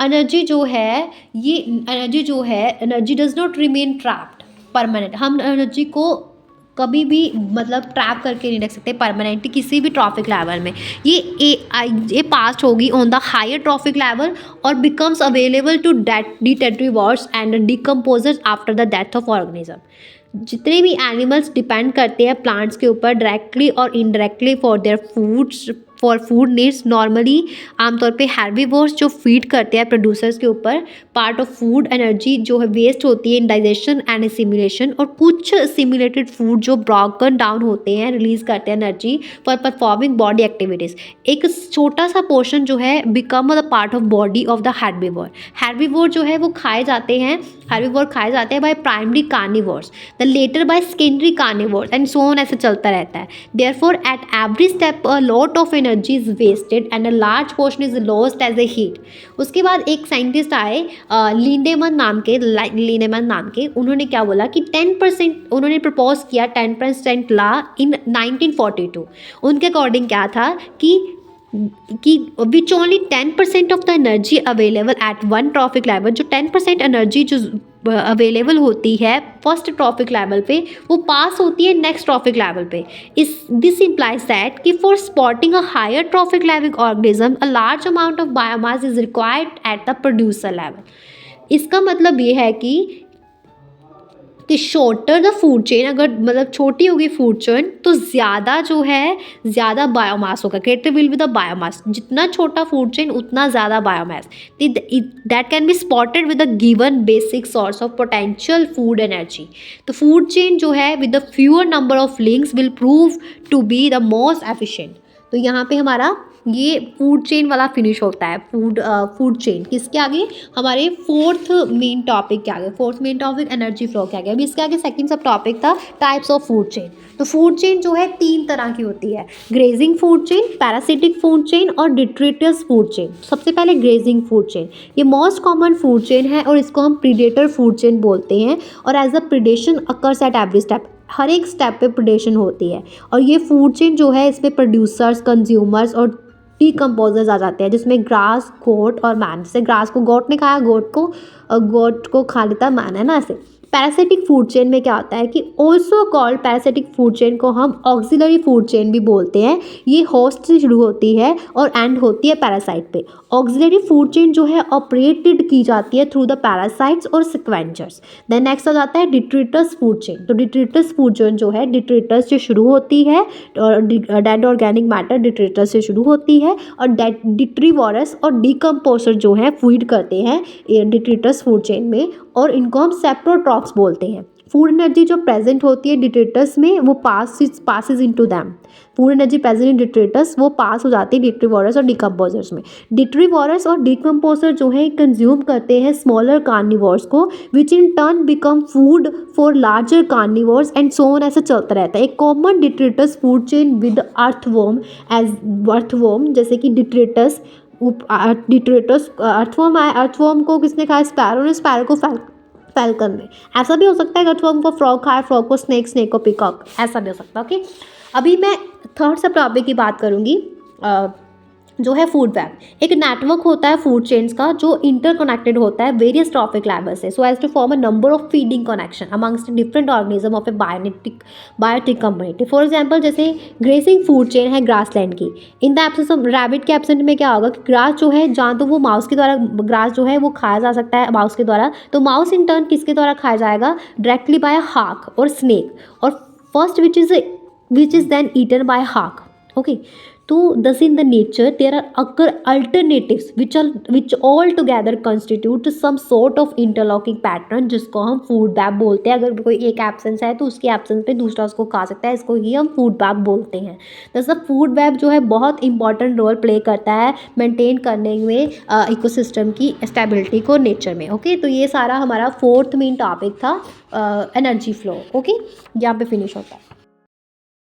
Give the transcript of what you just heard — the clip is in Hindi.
एनर्जी जो है ये एनर्जी जो है energy does not remain trapped permanent. हम एनर्जी को कभी भी मतलब ट्रैप करके नहीं रख सकते परमानेंटली किसी भी ट्रॉफिक लेवल में। ये पास होगी on the higher trophic level और becomes available to detritivores and decomposers after the death of organism. जितने भी एनिमल्स डिपेंड करते हैं प्लांट्स के ऊपर डायरेक्टली और indirectly for food needs, normally आमतौर पे हेर्बीवोर्स जो फीड करते हैं प्रोड्यूसर्स के ऊपर पार्ट ऑफ फूड एनर्जी जो है वेस्ट होती है इन डाइजेशन एंड सिमुलेशन, और कुछ सिमुलेटेड फूड जो ब्रोकन डाउन होते हैं रिलीज करते हैं energy for performing body activities. एक छोटा सा पोर्शन जो है become the part of body of the herbivore जो है वो खाए जाते हैं by primary carnivores, the latter by secondary carnivores and so on, ऐसे चलता रहता है। Therefore at every step a lot of energy is wasted and a large portion is lost as a heat. उसके बाद एक साइंटिस्ट आए लिंडेमन नाम के, उन्होंने क्या बोला कि 10% उन्होंने प्रपोज किया 10% लॉ इन 1942। उनके अकॉर्डिंग क्या था कि which only 10% of the energy available at one trophic level, जो 10% एनर्जी जो अवेलेबल होती है फर्स्ट ट्रॉफिक लेवल पे वो पास होती है नेक्स्ट ट्रॉफिक लेवल पे। दिस इम्प्लाइज दैट कि for supporting a higher trophic level organism a large amount of biomass is required at the producer level. इसका मतलब ये है कि शॉर्टर द फूड चेन, अगर मतलब छोटी होगी फूड चेन तो ज़्यादा जो है ज़्यादा बायोमास होगा, greater will be the biomass. जितना छोटा फूड चेन उतना ज़्यादा biomass that can be supported with the given basic source of potential food energy. तो फूड चेन जो है with the fewer number of links will prove to be the most efficient. तो यहाँ पे हमारा ये फूड चेन वाला फिनिश होता है। फूड चेन किसके आगे, हमारे फोर्थ मेन टॉपिक के आगे। Fourth main topic energy flow के आगे। अभी इसके आगे सेकंड सब टॉपिक था टाइप्स ऑफ फूड चेन। तो फूड चेन जो है 3 तरह की होती है, grazing food chain, parasitic food chain और डिट्रिटस फूड चेन। सबसे पहले ग्रेजिंग फूड चेन, ये मोस्ट कॉमन फूड चेन है और इसको हम प्रीडेटर फूड चेन बोलते हैं। और as a predation occurs at every step, हर एक स्टेप पे प्रीडेशन होती है। और ये फूड चेन जो है इसमें प्रोड्यूसर्स, कंज्यूमर्स और डिकम्पोजर्स आ जाते हैं, जिसमें ग्रास, गोट और मैन। जैसे ग्रास को गोट ने खाया, गोट को खा लेता मैन, है ना ऐसे। पैरासिटिक फूड चेन में क्या होता है कि also called parasitic food chain को हम ऑक्सिलरी फूड चेन भी बोलते हैं। ये होस्ट से शुरू होती है और एंड होती है पैरासाइट पे। ऑक्सिलरी फूड चेन जो है ऑपरेटेड की जाती है थ्रू द पैरासाइट्स और सिक्वेंचर्स। देन नेक्स्ट आ जाता है डिट्रिटस फूड चेन। तो डिट्रिटस फूड चेन जो है डिट्रिटस से शुरू होती है और डेड ऑर्गेनिक मैटर डिट्रिटस से शुरू होती है और डिट्रीवोरस और डिकम्पोजर जो है फीड करते हैं डिट्रिटस फूड चेन में, और इनको हम सेप्रोट्रॉप्स बोलते हैं। फूड एनर्जी जो प्रेजेंट होती है डिट्रिटस में वो passes into them. Food energy present in detritus वो पास हो जाती है डिट्रीवोरस और डिकम्पोजर्स में। डिट्रीवोरस और डिकम्पोजर जो है कंज्यूम करते हैं स्मॉलर कार्निवोर्स को, which in turn become food for larger carnivores and so on, ऐसा चलता रहता है। एक common detritus food chain with earthworm जैसे कि डिट्रिटस अर्थवॉर्म को किसने खाया, स्पैरो ने, स्पैरो को फैल्कन ने। ऐसा भी हो सकता है कि अर्थवॉर्म को फ्रॉग खाया, फ्रॉग को स्नेक को पिकॉक, ऐसा भी हो सकता है। ओके, अभी मैं थर्ड सब टॉपिक की बात करूँगी जो है फूड वेब। एक नेटवर्क होता है फूड चेन्स का जो इंटरकनेक्टेड होता है वेरियस ट्रॉफिक लेवल से, so as to form a number of feeding connection amongst different organism of a biotic community. For example जैसे ग्रेसिंग फूड चेन है ग्रासलैंड की। In the absence of rabbit के एब्सेंट में क्या होगा कि ग्रास जो है जहाँ तो वो माउस के द्वारा ग्रास जो है वो खाया जा सकता है माउस के द्वारा, तो माउस इन टर्न किसके द्वारा खाया जाएगा, डायरेक्टली बाय हाक और स्नेक, और first which is then eaten by hawk. Okay, तो thus in the nature there are occur alternatives which all together constitute some sort of interlocking pattern जिसको हम फूड वेब बोलते हैं। अगर कोई एक एब्सेंस है तो उसके एब्सेंस पे दूसरा उसको खा सकता है, इसको ही हम फूड वेब बोलते हैं। thus फूड वेब जो है बहुत इंपॉर्टेंट रोल प्ले करता है मेंटेन करने में इकोसिस्टम की स्टेबिलिटी को नेचर में। ओके, तो ये सारा हमारा फोर्थ मेन टॉपिक था एनर्जी फ्लो। ओके, यहाँ पे फिनिश होता है।